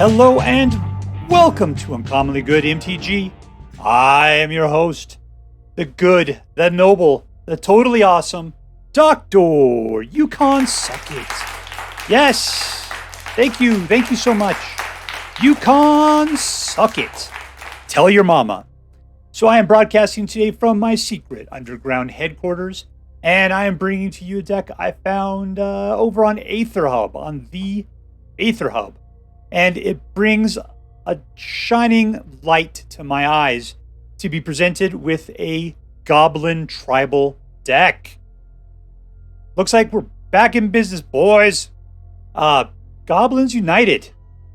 Hello and welcome to Uncommonly Good MTG. I am your host, the good, the noble, the totally awesome Dr. Yukon Suck It. Yes, thank you so much. Yukon Suck It. Tell your mama. So I am broadcasting today from my secret underground headquarters, and I am bringing to you a deck I found over on AetherHub, on the AetherHub. And it brings a shining light to my eyes to be presented with a Goblin tribal deck. Looks like we're back in business, boys. Goblins United.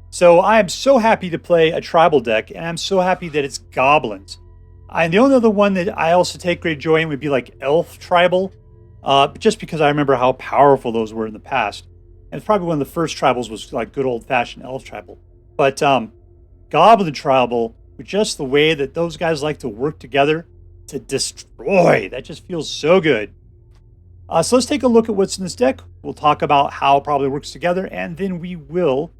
So I am so happy to play a tribal deck, and I'm so happy that it's Goblins. And the only other one that I also take great joy in would be like Elf Tribal, just because I remember how powerful those were in the past. And it's probably one of the first tribals was like good old-fashioned Elf Tribal. But Goblin Tribal, with just the way that those guys like to work together to destroy, that just feels so good. So let's take a look at what's in this deck. We'll talk about how it probably works together, and then we will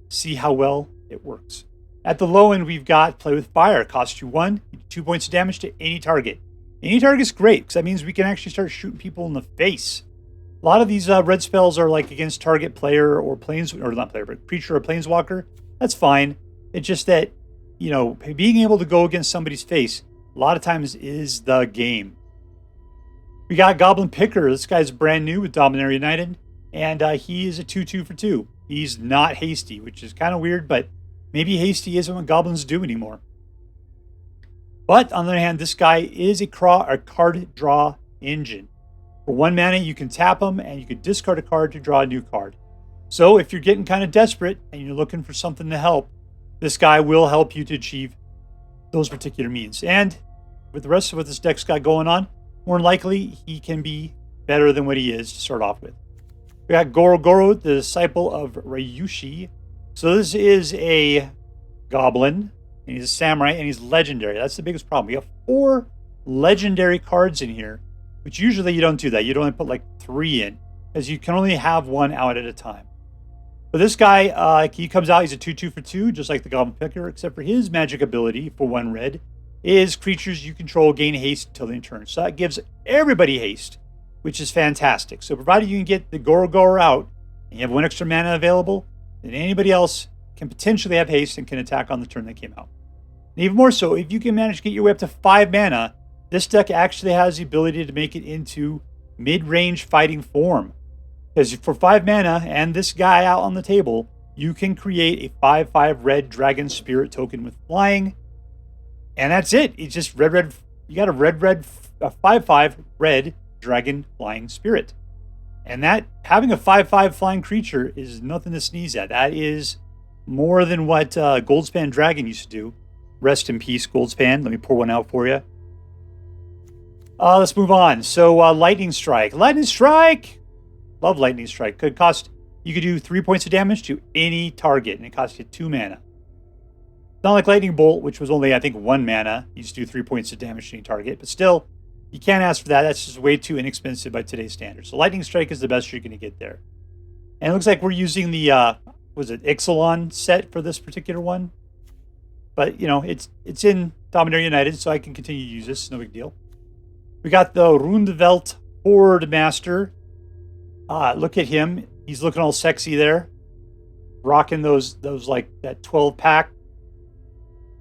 see how well it works. At the low end, we've got Play with Fire. Costs you 1, 2 points of damage to any target. Any target's great, because that means we can actually start shooting people in the face. A lot of these red spells are like against target player or not player, but creature or planeswalker. That's fine. It's just that, being able to go against somebody's face a lot of times is the game. We got Goblin Picker. This guy's brand new with Dominaria United, and he is a 2/2 for 2. He's not hasty, which is kind of weird, but maybe hasty isn't what goblins do anymore. But on the other hand, this guy is a card draw engine. For 1 mana, you can tap him, and you can discard a card to draw a new card. So if you're getting kind of desperate and you're looking for something to help, this guy will help you to achieve those particular means. And with the rest of what this deck's got going on, more than likely, he can be better than what he is to start off with. We got Goro-Goro, the disciple of Ryusei. So this is a goblin, and he's a samurai, and he's legendary. That's the biggest problem. We have 4 legendary cards in here, which usually you don't do that. You'd only put like 3 in, because you can only have 1 out at a time. But this guy, he comes out, he's a 2/2 for 2, just like the Goblin Picker, except for his magic ability for 1 red is creatures you control gain haste until the end turn. So that gives everybody haste, which is fantastic. So provided you can get the Goro-Goro out, and you have 1 extra mana available, then anybody else can potentially have haste and can attack on the turn they came out. And even more so, if you can manage to get your way up to 5 mana, this deck actually has the ability to make it into mid-range fighting form. Because for 5 mana and this guy out on the table, you can create a 5/5 red dragon spirit token with flying. And that's it. It's just red. You got a 5/5 red dragon flying spirit. And that, having a 5/5 flying creature is nothing to sneeze at. That is more than what Goldspan Dragon used to do. Rest in peace, Goldspan. Let me pour one out for you. Let's move on. So, Lightning Strike. Lightning Strike! Love Lightning Strike. You could do 3 points of damage to any target, and it costs you 2 mana. Not like Lightning Bolt, which was only, I think, 1 mana. You just do 3 points of damage to any target. But still, you can't ask for that. That's just way too inexpensive by today's standards. So Lightning Strike is the best you're going to get there. And it looks like we're using the, Ixalan set for this particular one. But, it's in Dominaria United, so I can continue to use this. No big deal. We got the Rundvelt Hordemaster. Look at him. He's looking all sexy there. Rocking those like that 12 pack.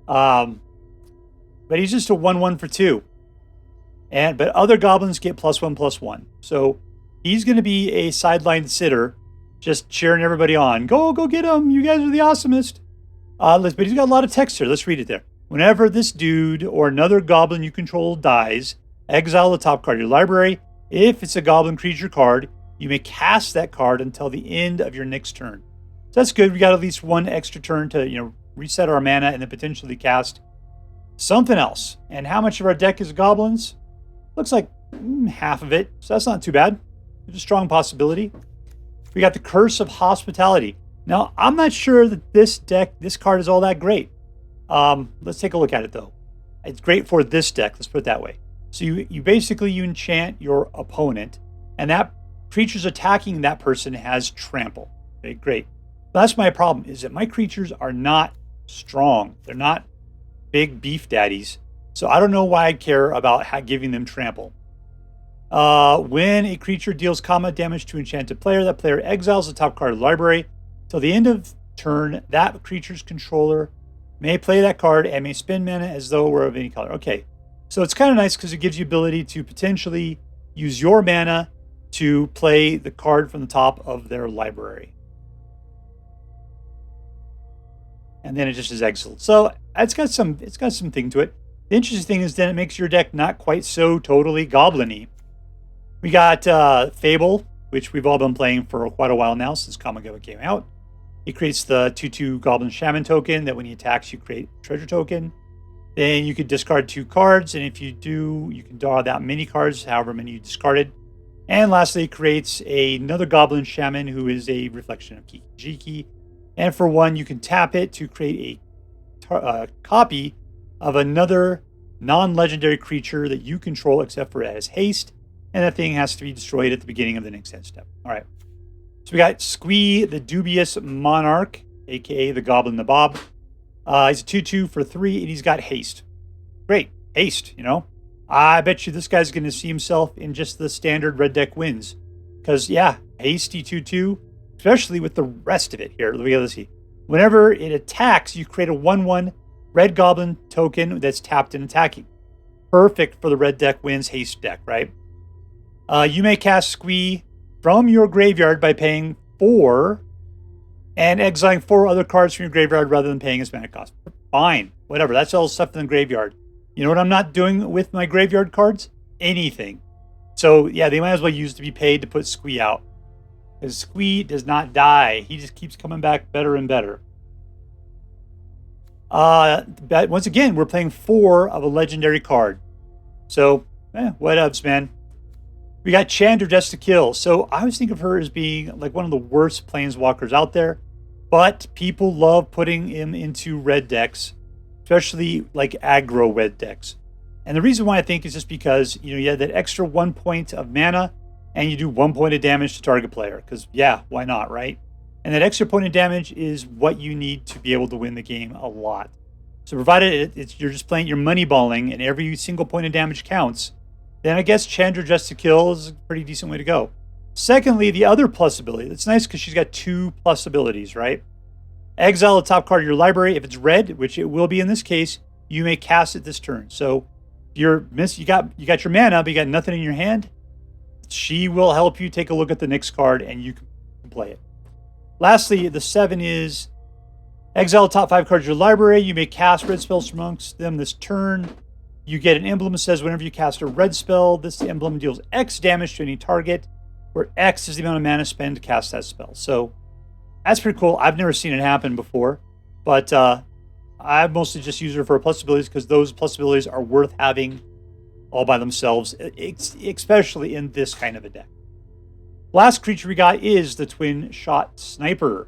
But he's just a 1/1 for 2. But other goblins get +1/+1. So he's going to be a sideline sitter, just cheering everybody on. Go get him. You guys are the awesomest. But he's got a lot of text here. Let's read it there. Whenever this dude or another goblin you control dies, exile the top card of your library. If it's a goblin creature card, you may cast that card until the end of your next turn. So that's good. We got at least 1 extra turn to, reset our mana and then potentially cast something else. And how much of our deck is goblins? Looks like half of it. So that's not too bad. There's a strong possibility. We got the Curse of Hospitality. Now, I'm not sure that this card is all that great. Let's take a look at it, though. It's great for this deck. Let's put it that way. So you basically enchant your opponent, and that creatures attacking that person has trample. Okay, great. That's my problem, is that my creatures are not strong. They're not big beef daddies. So I don't know why I care about giving them trample. When a creature deals combat damage to an enchanted player, that player exiles the top card of the library. Till the end of turn, that creature's controller may play that card and may spend mana as though it were of any color. Okay, so it's kind of nice because it gives you ability to potentially use your mana to play the card from the top of their library. And then it just is exiled. So it's got some thing to it. The interesting thing is then it makes your deck not quite so totally goblin-y. We got Fable, which we've all been playing for quite a while now since Kamigawa came out. He creates the 2/2 Goblin Shaman token that when he attacks, you create a treasure token. Then you could discard 2 cards, and if you do, you can draw that many cards, however many you discarded. And lastly, it creates another Goblin Shaman who is a reflection of Kiki-Jiki. And for 1, you can tap it to create a copy of another non-legendary creature that you control, except for it has haste, and that thing has to be destroyed at the beginning of the next end step. All right. So we got Squee, the Dubious Monarch, aka the Goblin Nabob. He's a 2/2 for 3, and he's got haste. Great. Haste, you know. I bet you this guy's going to see himself in just the standard red deck wins. Because, yeah, hasty 2/2, especially with the rest of it here. Let's see. Whenever it attacks, you create a 1/1 red goblin token that's tapped and attacking. Perfect for the red deck wins haste deck, right? You may cast Squee from your graveyard by paying 4 and exiling 4 other cards from your graveyard rather than paying its mana cost. Fine, whatever. That's all stuff in the graveyard. You know what I'm not doing with my graveyard cards? Anything. So yeah, they might as well use to be paid to put Squee out. Because Squee does not die. He just keeps coming back better and better. But once again, we're playing 4 of a legendary card. So, whatevs, man. We got Chandra just to kill. So I always think of her as being like one of the worst planeswalkers out there. But people love putting him into red decks, especially like aggro red decks. And the reason why I think is just because, you have that extra 1 point of mana and you do 1 point of damage to target player. Because, yeah, why not, right? And that extra point of damage is what you need to be able to win the game a lot. So provided you're just playing, you're money balling and every single point of damage counts, then I guess Chandra just to kill is a pretty decent way to go. Secondly, the other plus ability. It's nice because she's got 2 plus abilities, right? Exile the top card of your library. If it's red, which it will be in this case, you may cast it this turn. So you got your mana, but you got nothing in your hand. She will help you take a look at the next card and you can play it. Lastly, the 7 is exile the top 5 cards of your library. You may cast red spells amongst them this turn. You get an emblem that says whenever you cast a red spell, this emblem deals X damage to any target, where X is the amount of mana spent to cast that spell. So that's pretty cool. I've never seen it happen before, but I mostly just use her for plus abilities because those plus abilities are worth having all by themselves, especially in this kind of a deck. Last creature we got is the Twinshot Sniper.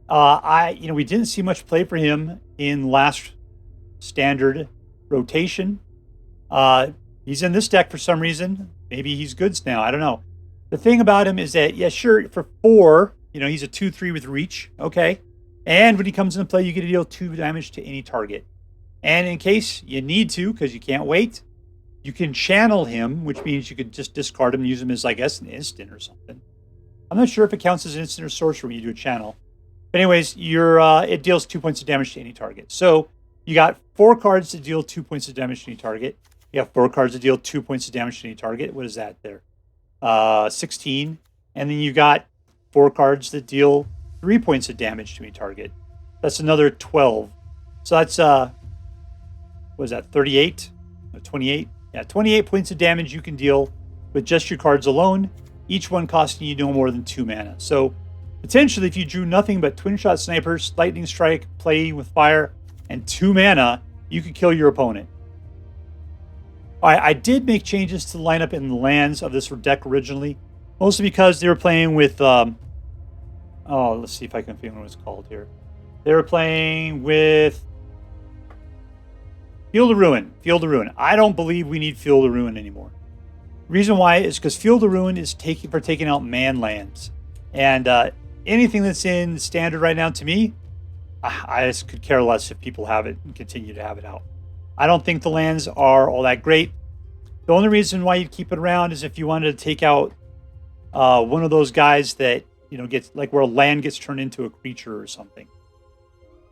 We didn't see much play for him in last standard rotation. He's in this deck for some reason. Maybe he's goods now. I don't know. The thing about him is that, yeah, sure, for 4, he's a 2/3 with reach. Okay. And when he comes into play, you get to deal 2 damage to any target. And in case you need to, because you can't wait, you can channel him, which means you could just discard him and use him as, I guess, an instant or something. I'm not sure if it counts as an instant or sorcery when you do a channel. But anyways, it deals 2 points of damage to any target. So you got 4 cards to deal 2 points of damage to any target. You have 4 cards to deal 2 points of damage to any target. What is that there? 16. And then you got 4 cards that deal 3 points of damage to any target. That's another 12. So that's, what is that, 38? 28? Yeah, 28 points of damage you can deal with just your cards alone, each one costing you no more than 2 mana. So potentially, if you drew nothing but Twinshot Sniper, Lightning Strike, Playing with Fire, and 2 mana, you could kill your opponent. All right, I did make changes to the lineup in the lands of this deck originally, mostly because they were playing with, let's see if I can figure out what it's called here. They were playing with Field of Ruin. Field of Ruin. I don't believe we need Field of Ruin anymore. Reason why is because Field of Ruin is taking out man lands. And anything that's in standard right now, to me, I just could care less if people have it and continue to have it out. I don't think the lands are all that great. The only reason why you'd keep it around is if you wanted to take out one of those guys that, you know, gets like where a land gets turned into a creature or something.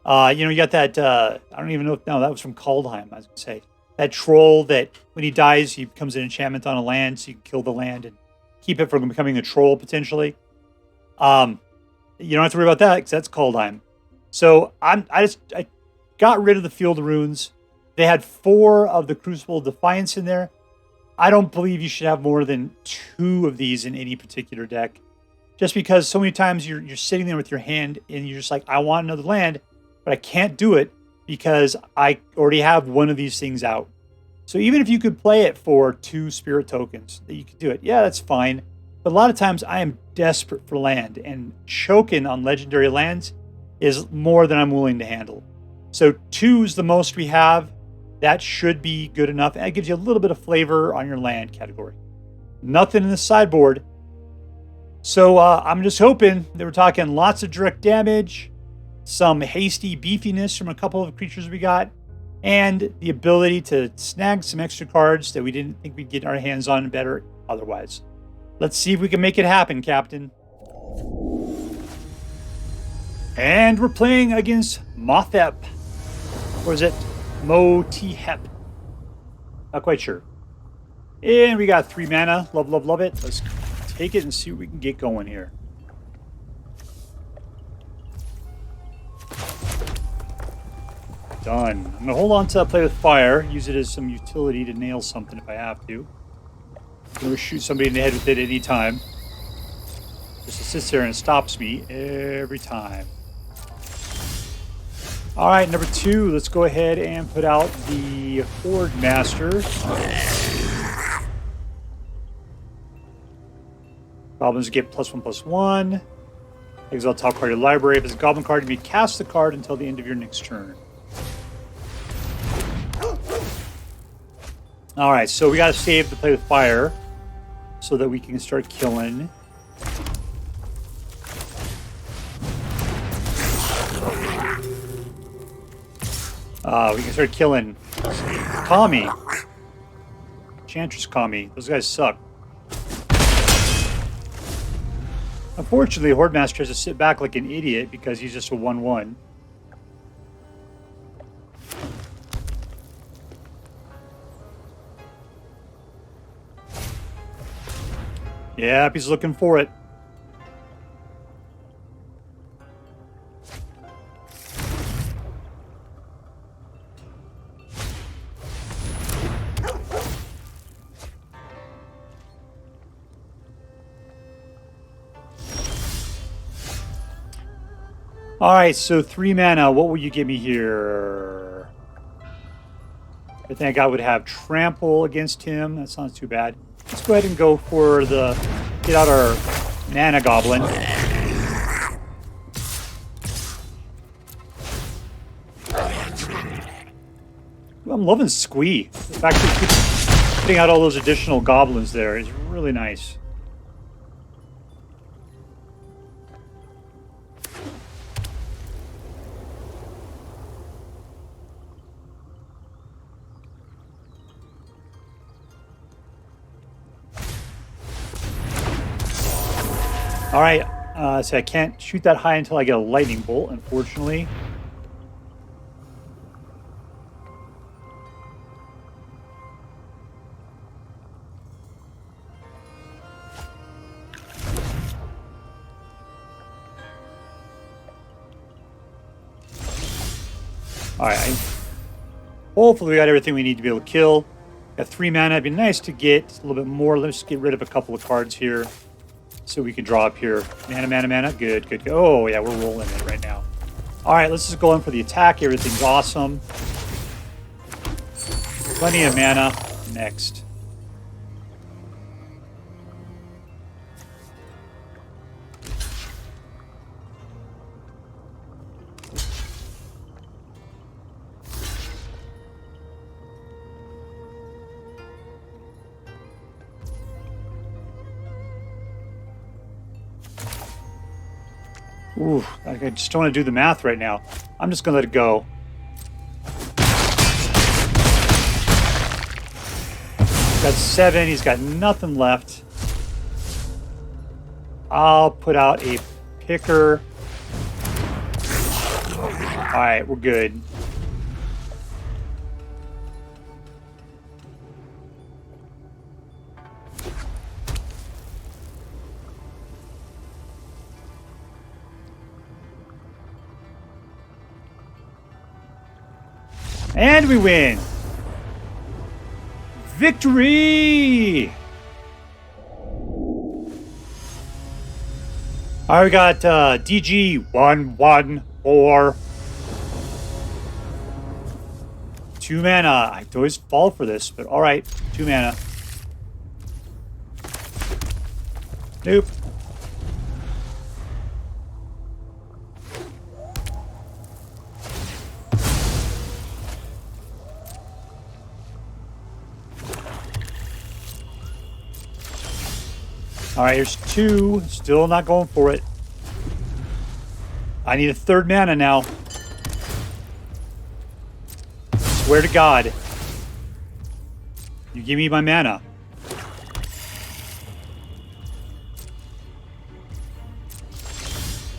You know, you got that, I don't even know if, no, that was from Kaldheim, I was going to say. That troll that when he dies, he becomes an enchantment on a land, so you can kill the land and keep it from becoming a troll, potentially. You don't have to worry about that, because that's Kaldheim. So I got rid of the Field of Runes. They had 4 of the Crucible Defiance in there. I don't believe you should have more than 2 of these in any particular deck. Just because so many times you're sitting there with your hand and you're just like, I want another land, but I can't do it because I already have one of these things out. So even if you could play it for 2 spirit tokens, that you could do it, yeah, that's fine. But a lot of times I am desperate for land, and choking on legendary lands is more than I'm willing to handle. So 2 is the most we have. That should be good enough. And it gives you a little bit of flavor on your land category. Nothing in the sideboard. So I'm just hoping that we're talking lots of direct damage, some hasty beefiness from a couple of creatures we got, and the ability to snag some extra cards that we didn't think we'd get our hands on better otherwise. Let's see if we can make it happen, Captain. And we're playing against Mothep. Or is it Mothep? Not quite sure. And we got 3 mana. Love, love, love it. Let's take it and see what we can get going here. Done. I'm going to hold on to that Play with Fire. Use it as some utility to nail something if I have to. I'm going to shoot somebody in the head with it any time. Just it sits there and it stops me every time. All right, number 2. Let's go ahead and put out the Hordemaster. Goblins get +1/+1. Exile top card of your library. If it's a goblin card, you may cast the card until the end of your next turn. All right, so we got to save the Play with Fire so that we can start killing. We can start killing Kami. Chantress Kami. Those guys suck. Unfortunately, Hordemaster has to sit back like an idiot because he's just a 1/1. Yep, he's looking for it. All right, so 3 mana. What will you give me here? I think I would have Trample against him. That sounds too bad. Let's go ahead and go for the... Get out our Mana Goblin. Well, I'm loving Squee. The fact that he keeps putting out all those additional goblins there is really nice. All right, so I can't shoot that high until I get a lightning bolt, unfortunately. All right, hopefully we got everything we need to be able to kill. Got 3 mana. It'd be nice to get a little bit more. Let's get rid of a couple of cards here. So we can draw up here. Mana, mana, mana. Good, good, good. Oh, yeah, we're rolling it right now. All right, let's just go in for the attack. Everything's awesome. Plenty of mana. Next. Ooh, I just don't want to do the math right now. I'm just going to let it go. Got 7. He's got nothing left. I'll put out a picker. Alright, we're good. And we win! Victory! Alright, we got DG 114. 2 mana. I always fall for this, but alright. 2 mana. Nope. Alright, here's 2. Still not going for it. I need a 3rd mana now. Swear to God. You give me my mana.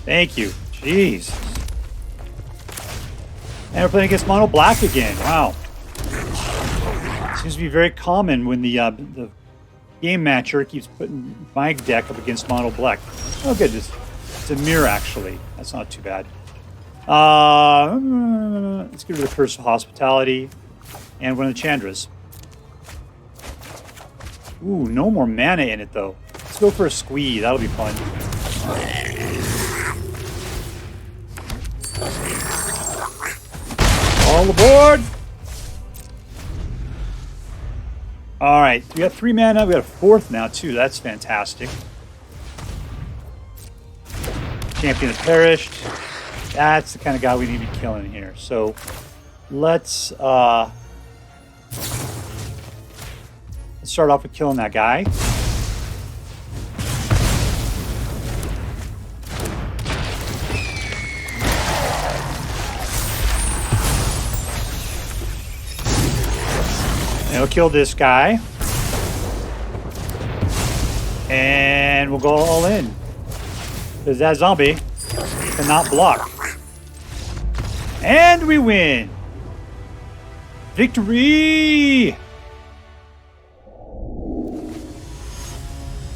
Thank you. Jeez. And we're playing against mono black again. Wow. Seems to be very common when the game matcher keeps putting my deck up against mono black. Oh, good. It's Dimir, actually. That's not too bad. Let's get rid of the Curse of Hospitality and one of the Chandras. Ooh, no more mana in it, though. Let's go for a Squee. That'll be fun. All aboard! Alright, we got 3 mana. We got a 4th now, too. That's fantastic. Champion that perished. That's the kind of guy we need to be killing here. So, let's start off with killing that guy. And we'll kill this guy. And we'll go all in. Because that zombie cannot block. And we win! Victory!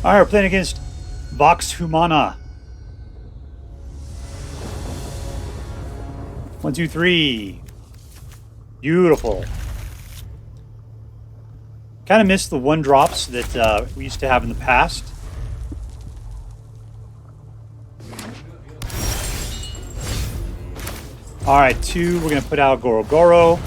Alright, we're playing against voxhumana. 1, 2, 3. Beautiful. Kind of missed the 1-drops that we used to have in the past. Alright, 2, we're going to put out Goro-Goro.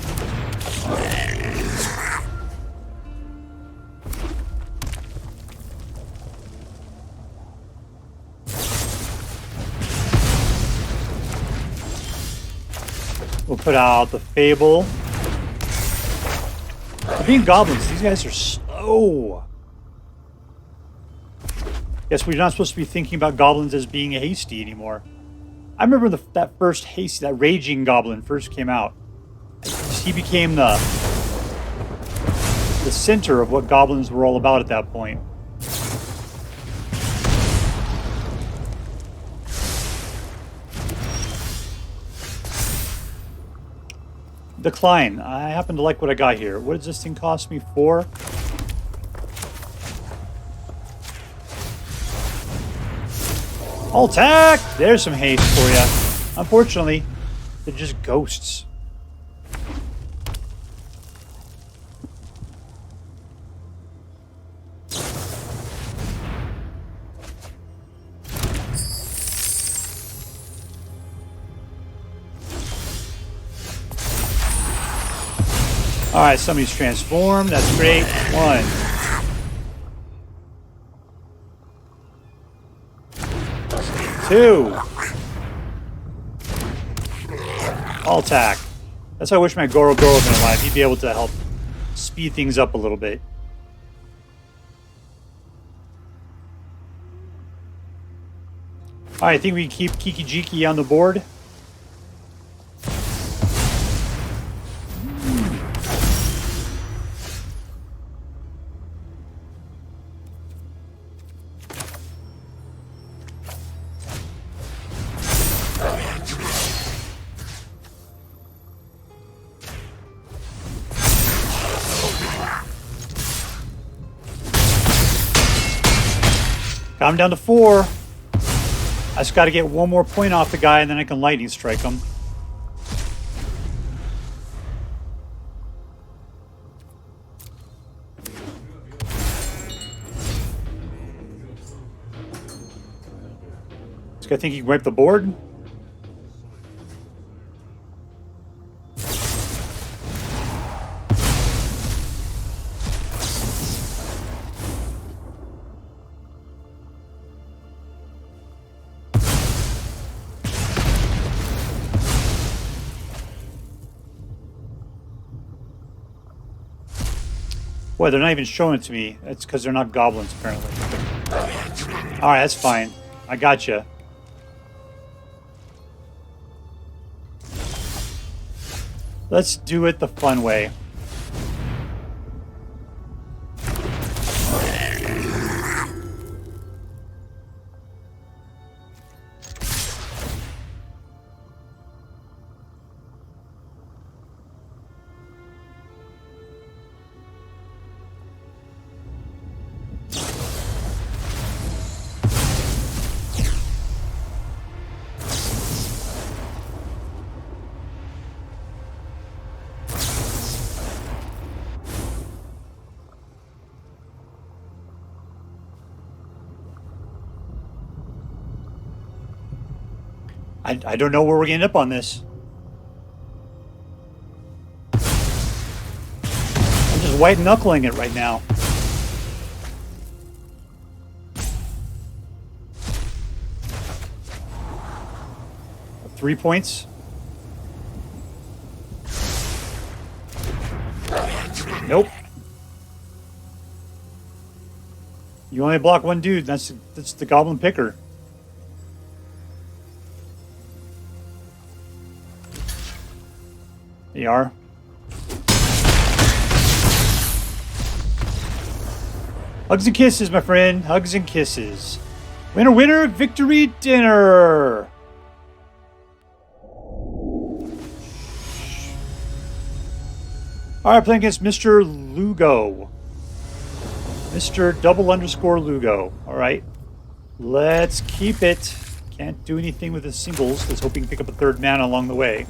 We'll put out the Fable. Being goblins, these guys are slow. Guess we're not supposed to be thinking about goblins as being hasty anymore. I remember that first hasty, that raging goblin first came out. He became the center of what goblins were all about at that point. Decline. I happen to like what I got here. What does this thing cost me? 4? All attack! There's some haste for you. Unfortunately, they're just ghosts. Alright, somebody's transformed. That's great. 1. Two. All attack. That's why I wish my Goro-Goro had been alive. He'd be able to help speed things up a little bit. Alright, I think we keep Kiki Jiki on the board. Got him down to 4. I just got to get one more point off the guy, and then I can lightning strike him. This guy think he can wipe the board? Boy, they're not even showing it to me. That's because they're not goblins, apparently. Alright, that's fine. I gotcha. Let's do it the fun way. I don't know where we're going to end up on this. I'm just white knuckling it right now. Three points. Nope. You only block one dude. That's the Goblin Picker. They are. Hugs and kisses, my friend. Hugs and kisses. Winner, winner, victory dinner. All right, playing against Mr. Lugo. Mr. __ Lugo. All right. Let's keep it. Can't do anything with the singles. Let's hope we can pick up a third mana along the way.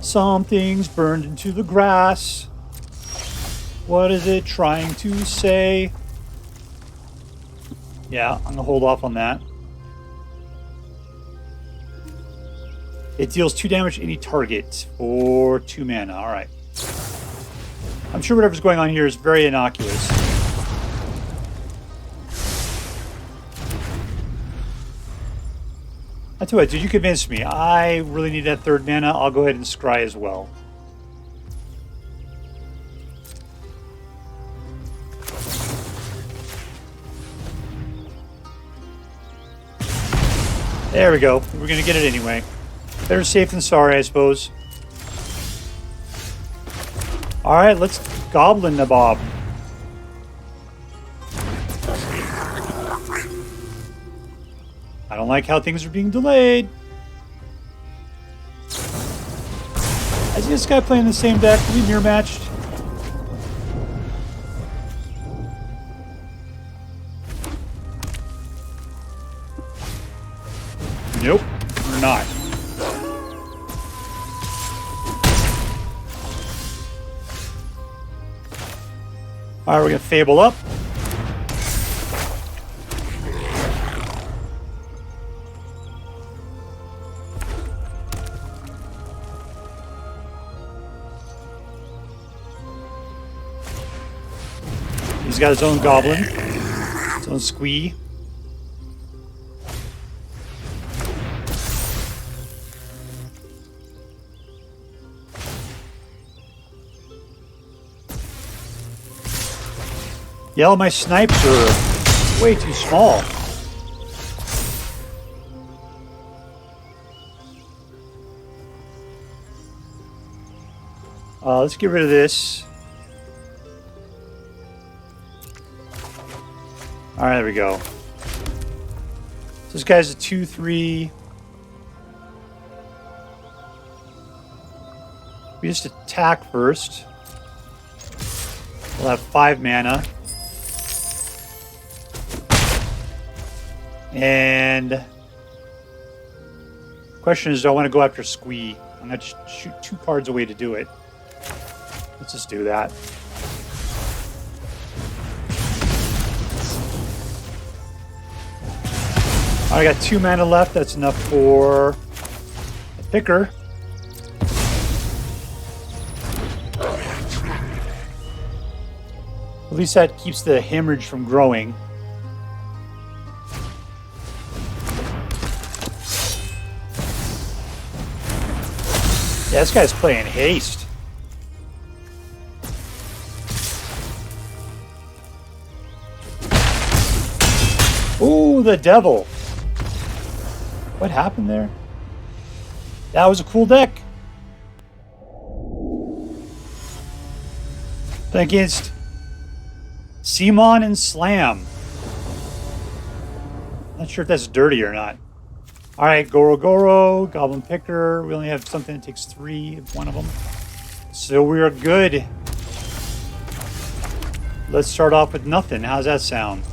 Something's burned into the grass. What is it trying to say? Yeah, I'm going to hold off on that. It deals 2 damage to any target for 2 mana. Alright. I'm sure whatever's going on here is very innocuous. I tell you what, dude, you convinced me. I really need that third mana. I'll go ahead and scry as well. There we go. We're going to get it anyway. Better safe than sorry, I suppose. Alright, let's Goblin the Bob. I don't like how things are being delayed. I see this guy playing the same deck. We mirror matched. Nope, we're not. Alright, we're gonna Fable up. He's got his own Goblin, his own Squee. Yeah, all my snipes are way too small. Let's get rid of this. Alright, there we go. So this guy's a 2/3. We just attack first. We'll have 5 mana. And question is, do I want to go after Squee? I'm going to shoot 2 cards away to do it. Let's just do that. I got 2 mana left. That's enough for a picker. At least that keeps the hemorrhage from growing. Yeah, this guy's playing haste. Ooh, the devil. What happened there? That was a cool deck. Against cmon&SLAM. Not sure if that's dirty or not. Alright, Goro-Goro, Goblin Picker. We only have something that takes 3 of one of them. So we are good. Let's start off with nothing. How's that sound?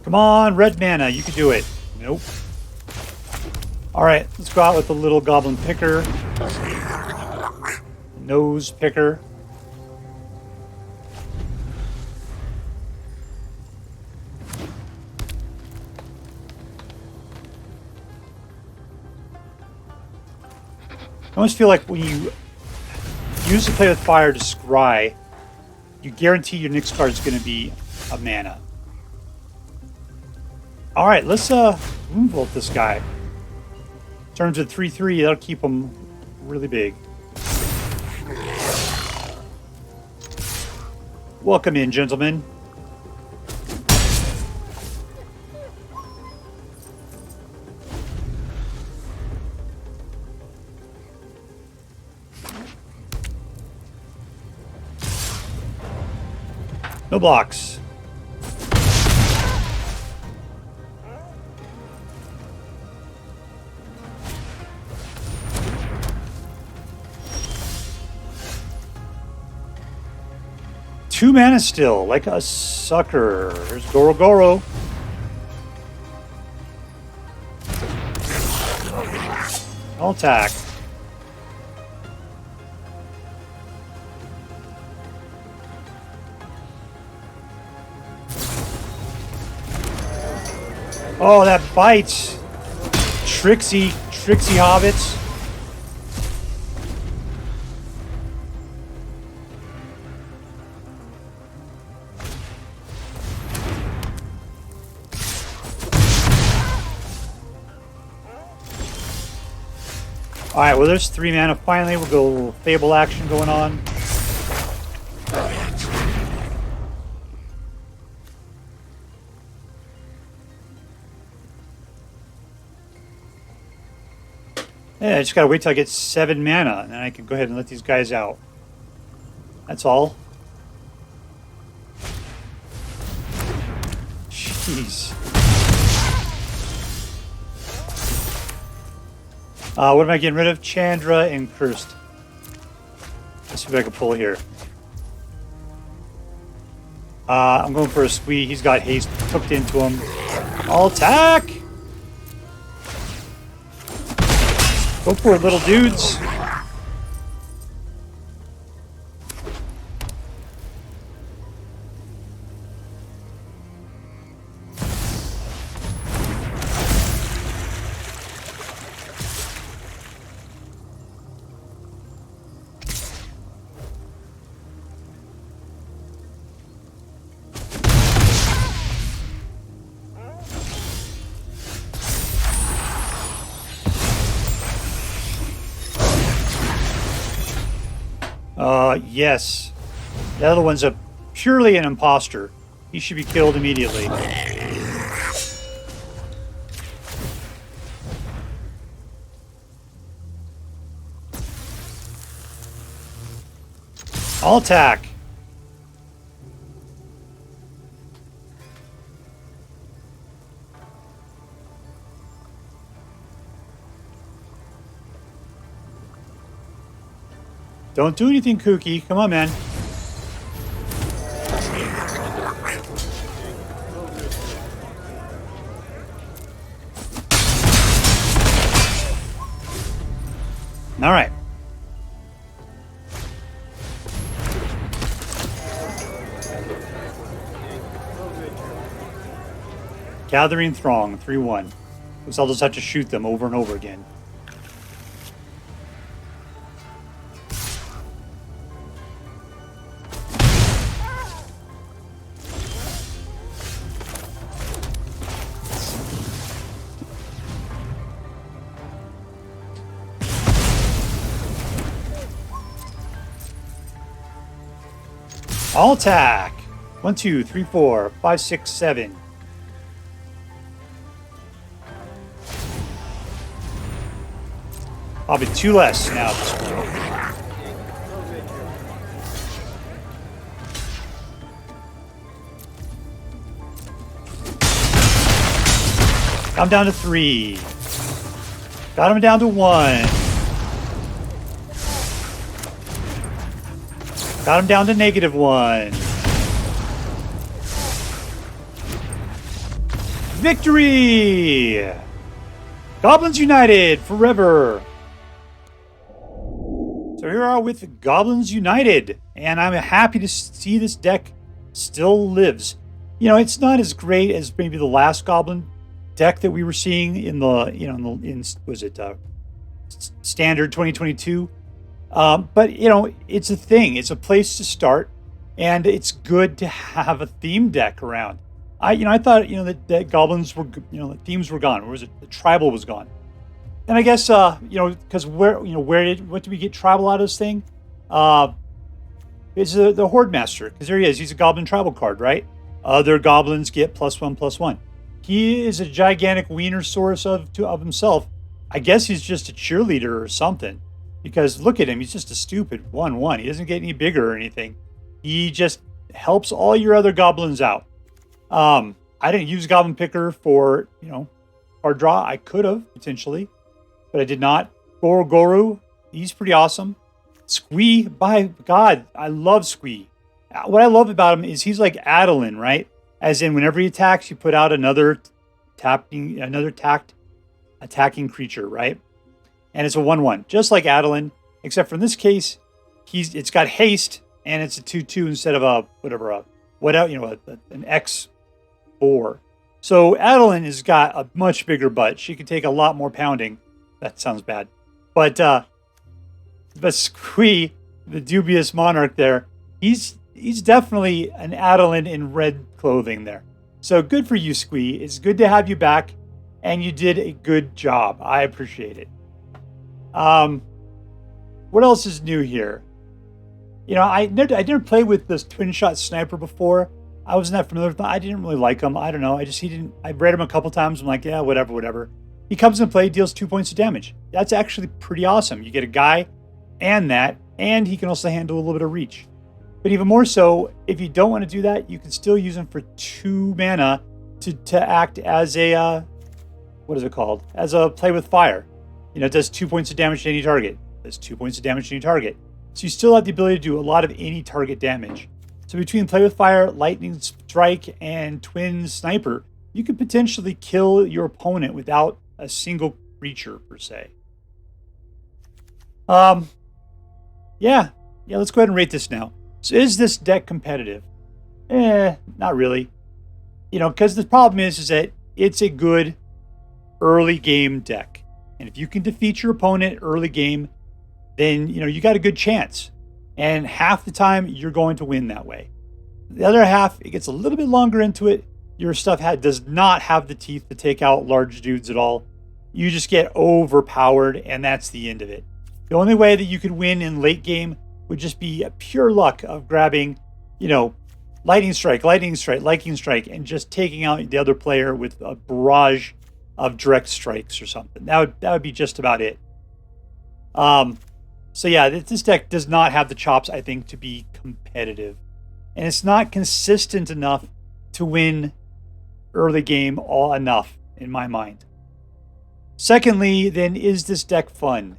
Come on, red mana. You can do it. Nope. Alright, let's go out with the little Goblin Picker. Nose Picker. I almost feel like when you use the Play with Fire to scry, you guarantee your next card is going to be a mana. Alright, let's Rundvelt this guy. Turns at 3/3, that'll keep him really big. Welcome in, gentlemen. No blocks. Two mana still, like a sucker. There's Goro-Goro. I'll attack. Oh, that bites. Tricksy hobbits. Alright, well there's 3 mana finally. We'll go a little Fable action going on. Yeah, I just gotta wait till I get 7 mana, and then I can go ahead and let these guys out. That's all. Jeez. What am I getting rid of? Chandra and Cursed. Let's see if I can pull here. I'm going for a Squee. He's got haste hooked into him. I'll attack! Go for it, little dudes. Yes. The other one's purely an imposter. He should be killed immediately. I'll attack. Don't do anything kooky. Come on, man. All right. Gathering Throng, 3-1. Looks I'll just have to shoot them over and over again. I'll attack. 1, 2, 3, 4, 5, 6, 7. I'll be 2 less now at this point. I'm down to 3. Got him down to 1. Got him down to -1. Victory! Goblins United forever. So here we are with Goblins United, and I'm happy to see this deck still lives. You know, it's not as great as maybe the last Goblin deck that we were seeing in the, Standard 2022. But, you know, it's a thing. It's a place to start, and it's good to have a theme deck around. I thought, that Goblins were, the themes were gone. Or was it the Tribal was gone? And I guess, because what did we get Tribal out of this thing? It's the Hordemaster, because there he is. He's a Goblin Tribal card, right? Other Goblins get +1/+1. He is a gigantic wiener source of himself. I guess he's just a cheerleader or something. Because look at him, he's just a stupid 1/1. He doesn't get any bigger or anything. He just helps all your other goblins out. I didn't use Goblin Picker for, card draw. I could have, potentially, but I did not. Goro-Goro, he's pretty awesome. Squee, by God, I love Squee. What I love about him is he's like Adeline, right? As in, whenever he attacks, you put out another attacking creature, right? And it's a 1/1, just like Adeline, except for in this case, it's got haste, and it's a 2/2 instead of an X4. So Adeline has got a much bigger butt. She can take a lot more pounding. That sounds bad, but Squee, the Dubious Monarch there, he's definitely an Adeline in red clothing there. So good for you, Squee. It's good to have you back, and you did a good job. I appreciate it. What else is new here? I never played with this Twinshot Sniper before. I wasn't that familiar with him. I didn't really like him. I don't know. I read him a couple times. I'm like, yeah, whatever. He comes in play, deals 2 points of damage. That's actually pretty awesome. You get a guy and he can also handle a little bit of reach. But even more so, if you don't want to do that, you can still use him for 2 mana to act as a, what is it called? As a play with fire. It does 2 points of damage to any target. It does 2 points of damage to any target. So you still have the ability to do a lot of any target damage. So between Play with Fire, Lightning Strike, and Twin Sniper, you could potentially kill your opponent without a single creature, per se. Yeah, let's go ahead and rate this now. So is this deck competitive? Not really. Because the problem is that it's a good early game deck. And if you can defeat your opponent early game, then, you got a good chance. And half the time, you're going to win that way. The other half, it gets a little bit longer into it. Your stuff does not have the teeth to take out large dudes at all. You just get overpowered, and that's the end of it. The only way that you could win in late game would just be a pure luck of grabbing, you know, lightning strike, and just taking out the other player with a barrage of direct strikes or something. That would be just about it. So yeah, this deck does not have the chops, I think, to be competitive. And it's not consistent enough to win early game enough, in my mind. Secondly, then, is this deck fun?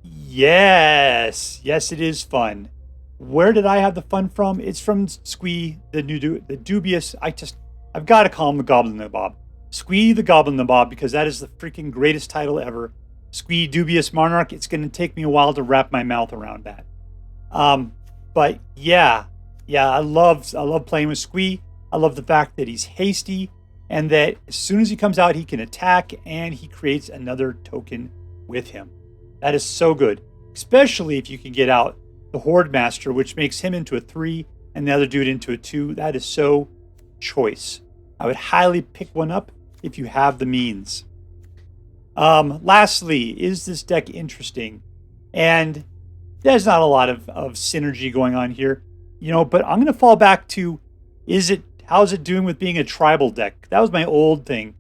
Yes, it is fun. Where did I have the fun from? It's from Squee, the Dubious. I've got to call him the Goblin Nabob. Squee the Goblin Nabob, because that is the freaking greatest title ever. Squee Dubious Monarch. It's going to take me a while to wrap my mouth around that. But yeah, I love playing with Squee. I love the fact that he's hasty and that as soon as he comes out, he can attack and he creates another token with him. That is so good, especially if you can get out the Hordemaster, which makes him into a 3 and the other dude into a 2. That is so choice. I would highly pick one up if you have the means. Lastly, is this deck interesting? And there's not a lot of synergy going on here, you know, but I'm going to fall back to, how's it doing with being a tribal deck? That was my old thing.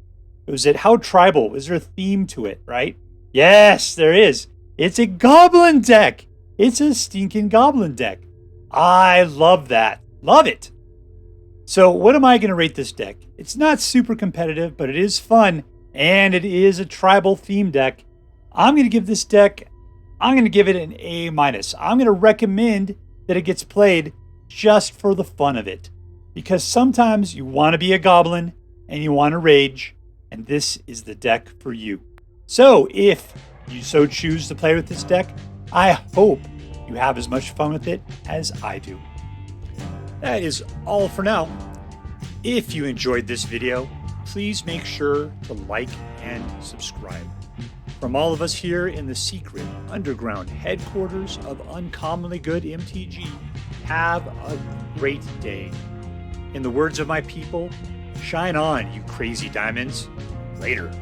How tribal? Is there a theme to it, right? Yes, there is. It's a goblin deck. It's a stinking goblin deck. I love that. Love it. So what am I going to rate this deck? It's not super competitive, but it is fun, and it is a tribal theme deck. I'm going to give this deck, I'm going to give it an A-. I'm going to recommend that it gets played just for the fun of it. Because sometimes you want to be a goblin and you want to rage, and this is the deck for you. So if you so choose to play with this deck, I hope you have as much fun with it as I do. That is all for now. If you enjoyed this video, please make sure to like and subscribe. From all of us here in the secret underground headquarters of Uncommonly Good MTG, have a great day. In the words of my people, shine on, you crazy diamonds. Later.